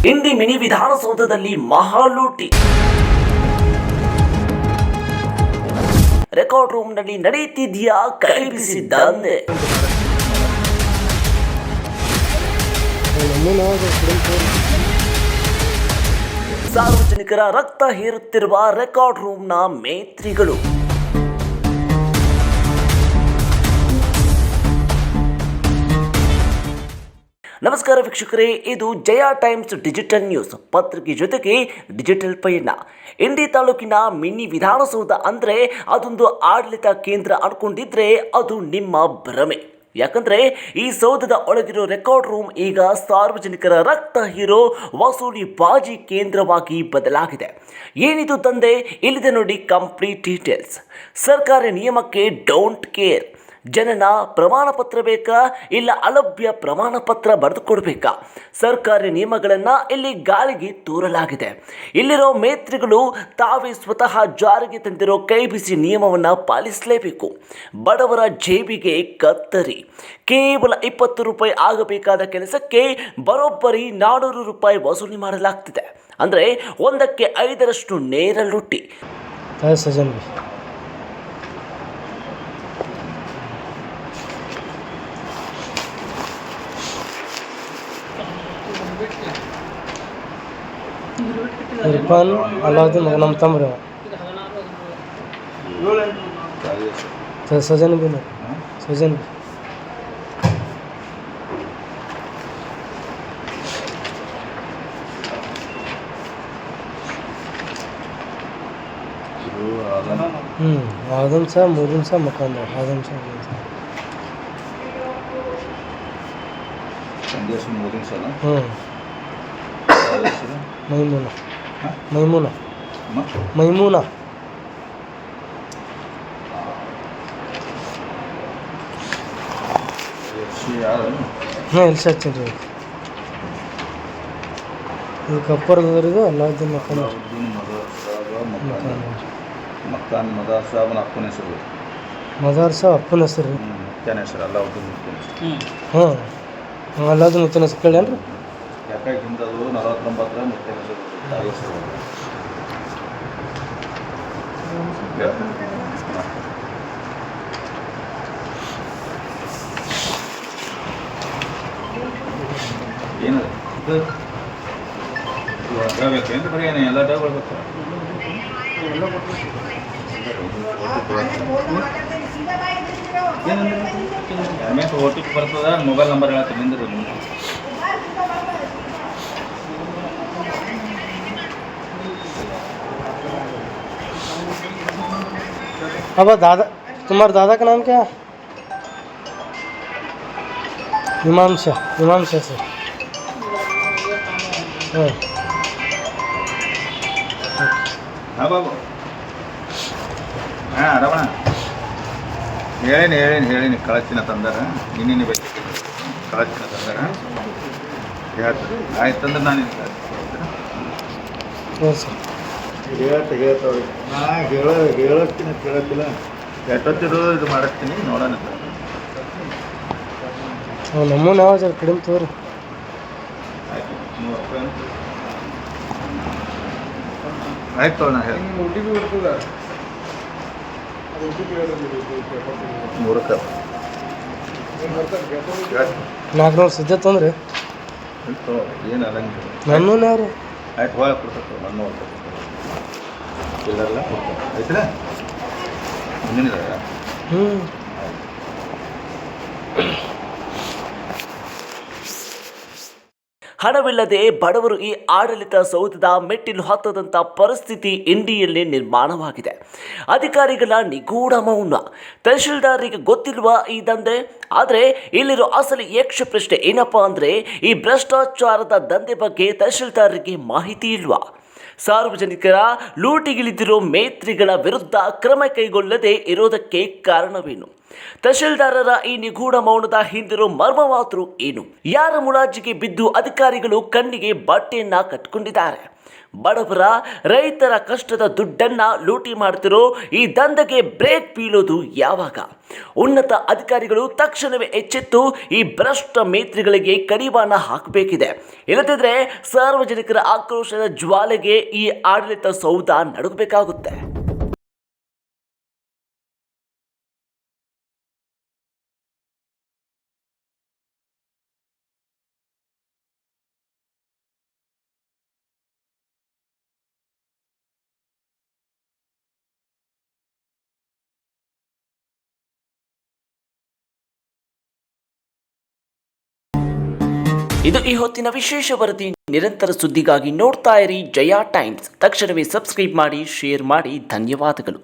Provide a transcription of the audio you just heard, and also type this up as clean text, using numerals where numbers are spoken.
ಇಂಡಿ mini ವಿಧಾನಸೌಧದಲ್ಲಿ ಮಹಾಲೂಟಿ. Record ರೂಮ್ನಲ್ಲಿ ನಡೆಯುತ್ತಿದೆಯಾ ಕೈ ಬಿಸಿ ದಂಧೆ? ಸಾರ್ವಜನಿಕರ ರಕ್ತ ಹೀರುತ್ತಿರುವ ರೆಕಾರ್ಡ್ ರೂಮ್ನ ಮೇತ್ರಿಗಳು. ನಮಸ್ಕಾರ ವೀಕ್ಷಕರೇ, ಇದು ಜಯ ಟೈಮ್ಸ್ ಡಿಜಿಟಲ್ ನ್ಯೂಸ್ ಪತ್ರಿಕೆ ಜೊತೆಗೆ ಡಿಜಿಟಲ್ ಪಯಣ. ಇಂಡಿ ತಾಲೂಕಿನ ಮಿನಿ ವಿಧಾನಸೌಧ ಅಂದರೆ ಅದೊಂದು ಆಡಳಿತ ಕೇಂದ್ರ ಅನ್ಕೊಂಡಿದ್ರೆ ಅದು ನಿಮ್ಮ ಭ್ರಮೆ. ಯಾಕಂದರೆ ಈ ಸೌಧದ ಒಳಗಿರೋ ರೆಕಾರ್ಡ್ ರೂಮ್ ಈಗ ಸಾರ್ವಜನಿಕರ ರಕ್ತ ಹೀರೋ ವಸೂಲಿ ಬಾಜಿ ಕೇಂದ್ರವಾಗಿ ಬದಲಾಗಿದೆ. ಏನಿದು ತಂದೆ? ಇಲ್ಲಿದೆ ನೋಡಿ ಕಂಪ್ಲೀಟ್ ಡೀಟೇಲ್ಸ್. ಸರ್ಕಾರಿ ನಿಯಮಕ್ಕೆ ಡೋಂಟ್ ಕೇರ್. ಜನನ ಪ್ರಮಾಣ ಪತ್ರ ಬೇಕಾ, ಇಲ್ಲ ಅಲಭ್ಯ ಪ್ರಮಾಣ ಪತ್ರ ಬರೆದುಕೊಡ್ಬೇಕಾ? ಸರ್ಕಾರಿ ನಿಯಮಗಳನ್ನು ಇಲ್ಲಿ ಗಾಳಿಗೆ ತೂರಲಾಗಿದೆ. ಇಲ್ಲಿರೋ ಮೇತ್ರಿಗಳು ತಾವೇ ಸ್ವತಃ ಜಾರಿಗೆ ತಂದಿರೋ ಕೈ ಬಿಸಿ ನಿಯಮವನ್ನು ಪಾಲಿಸಲೇಬೇಕು. ಬಡವರ ಜೇಬಿಗೆ ಕತ್ತರಿ. ಕೇವಲ 20 ರೂಪಾಯಿ ಆಗಬೇಕಾದ ಕೆಲಸಕ್ಕೆ ಬರೋಬ್ಬರಿ 400 ರೂಪಾಯಿ ವಸೂಲಿ ಮಾಡಲಾಗ್ತಿದೆ. ಅಂದರೆ 1ಕ್ಕೆ 5ರಷ್ಟು ನೇರ ಲೂಟಿ. ಇರ್ಫಾನ್ ಅಲಾವುದ್ದೀನ್ ನಮ್ಮ ತಮ್ಮರು ಸಜನ್ ಬಿ ಸಜನ್ ಬಿ आदम साहब मोदन साहब मकानदार आदम साहब मोदन साहब मैमूना मैमूना मैमूना ಹಾಂ ಎಲ್ಲಿ ಹಚ್ಚಿರಿ ಇದು ಕಪ್ಪರ್ದವ್ರಿಗೂ ಅಲ್ಲಾವುದ್ದೀನ್ ಮಕಾನ್ ಮದಾರ್ ಸಾಹಬನ ಅಪ್ಪನ ಹೆಸರು. ಮದಾರ್ ಸಾಹಬ್ ಅಪ್ಪನ ಹೆಸರು ರೀ. ಮುತ್ತನ ಹೆಸರು ಅಲ್ಲಾವುದ್ದೀನ್ ಮುತ್ತನ ಹೆಸರು. ಹಾಂ ಅಲ್ಲಾವುದ್ದೀನ್ ಮುತ್ತನ ಹೆಸರು ಕೇಳೇನ್ರಿ? ಯಾಕಾಗಿ ಹಿಂದದು 49 ಮುತ್ತನ ಹೆಸರು ತಾಯಿ ಹೆಸರು. ಏನದು ಆಗಬೇಕೇನು? ಬರೀ ಏನು ಎಲ್ಲ ಡಾಗಳು ಬರ್ತಾರೆ. ರಮೇಶ್ ಓಟಿಗೆ ಬರ್ತದ, ಮೊಬೈಲ್ ನಂಬರ್ ಹೇಳ್ತೀನಿ ನಿಂದ್ರಿ. अब दादा तुम्हारे दादा का नाम क्या है? इमाम शाह से ಹಾಂ ಬಾಬು. ಹಾಂ ರಮಣ ಹೇಳೀನಿ ಕಳಚಿನ ತಂದಾರ. ಇನ್ನೇನು ಬೇಕು ಕಳಚಿನ ತಂದಾರ ಹೇಳ್ತಾರೆ. ಆಯ್ತು ಅಂದ್ರೆ ನಾನು ಹೇಳ್ತಾವೆ. ನಾ ಹೇಳತ್ತೀನಿ ಕೇಳತ್ತಿಲ್ಲ. ಎಷ್ಟೊತ್ತಿರೋ ಇದು ಮಾಡಿಸ್ತೀನಿ ನೋಡೋಣ. ನಮ್ಮನ್ನ ಯಾವ ಜರ ಕಡಿಮೆ ತೋರಿ. ಆಯ್ತು 30 ಆಯ್ತು ನಾ ಹೇಳಿ 400 ಸಿದ್ಧ ತೊಂದ್ರೆ ಏನು ಅದಂಗೆ ನನ್ನ ಯಾರು ಆಯ್ತು ಹೊಳೆ ಕೊಡ್ತಾರೆ. ನನ್ನ ಇಲ್ಲೆಲ್ಲ ಕೊಡ್ತಾರೆ. ಆಯ್ತಲ್ಲ ಇನ್ನೇನಿಲ್ಲ. ಹಣವಿಲ್ಲದೆ ಬಡವರು ಈ ಆಡಳಿತ ಸೌಧದ ಮೆಟ್ಟಿಲು ಹತ್ತದಂಥ ಪರಿಸ್ಥಿತಿ ಇಂಡಿಯಲ್ಲಿ ನಿರ್ಮಾಣವಾಗಿದೆ. ಅಧಿಕಾರಿಗಳ ನಿಗೂಢ ಮೌನ. ತಹಶೀಲ್ದಾರರಿಗೆ ಗೊತ್ತಿಲ್ವಾ ಈ ದಂಧೆ? ಆದರೆ ಇಲ್ಲಿರೋ ಅಸಲಿ ಯಕ್ಷ ಪ್ರಶ್ನೆ ಏನಪ್ಪಾ ಅಂದರೆ, ಈ ಭ್ರಷ್ಟಾಚಾರದ ದಂಧೆ ಬಗ್ಗೆ ತಹಶೀಲ್ದಾರರಿಗೆ ಮಾಹಿತಿ ಇಲ್ವಾ? ಸಾರ್ವಜನಿಕರ ಲೂಟಿಗಿಳಿದಿರೋ ಮೇತ್ರಿಗಳ ವಿರುದ್ಧ ಕ್ರಮ ಕೈಗೊಳ್ಳದೆ ಇರೋದಕ್ಕೆ ಕಾರಣವೇನು? ತಹಶೀಲ್ದಾರರ ಈ ನಿಗೂಢ ಮೌನದ ಹಿಂದಿರೋ ಮರ್ಮವಾದ್ರು ಏನು? ಯಾರ ಮುಲಾಜಿಗೆ ಬಿದ್ದು ಅಧಿಕಾರಿಗಳು ಕಣ್ಣಿಗೆ ಬಟ್ಟೆಯನ್ನ ಕಟ್ಟಿಕೊಂಡಿದ್ದಾರೆ? ಬಡವರ ರೈತರ ಕಷ್ಟದ ದುಡ್ಡನ್ನ ಲೂಟಿ ಮಾಡ್ತಿರೋ ಈ ದಂಧೆಗೆ ಬ್ರೇಕ್ ಬೀಳೋದು ಯಾವಾಗ? ಉನ್ನತ ಅಧಿಕಾರಿಗಳು ತಕ್ಷಣವೇ ಎಚ್ಚೆತ್ತು ಈ ಭ್ರಷ್ಟ ಮೇತ್ರಿಗಳಿಗೆ ಕಡಿವಾಣ ಹಾಕಬೇಕಿದೆ. ಇಲ್ಲದಿದ್ದರೆ ಸಾರ್ವಜನಿಕರ ಆಕ್ರೋಶದ ಜ್ವಾಲೆಗೆ ಈ ಆಡಳಿತ ಸೌಧ ನಡುಗಬೇಕಾಗುತ್ತೆ. ಇದು ಈ ಹೊತ್ತಿನ ವಿಶೇಷ ವರದಿ. ನಿರಂತರ ಸುದ್ದಿಗಾಗಿ ನೋಡ್ತಾ ಇರಿ ಜಯ ಟೈಮ್ಸ್. ತಕ್ಷಣವೇ ಸಬ್ಸ್ಕ್ರೈಬ್ ಮಾಡಿ, ಶೇರ್ ಮಾಡಿ. ಧನ್ಯವಾದಗಳು.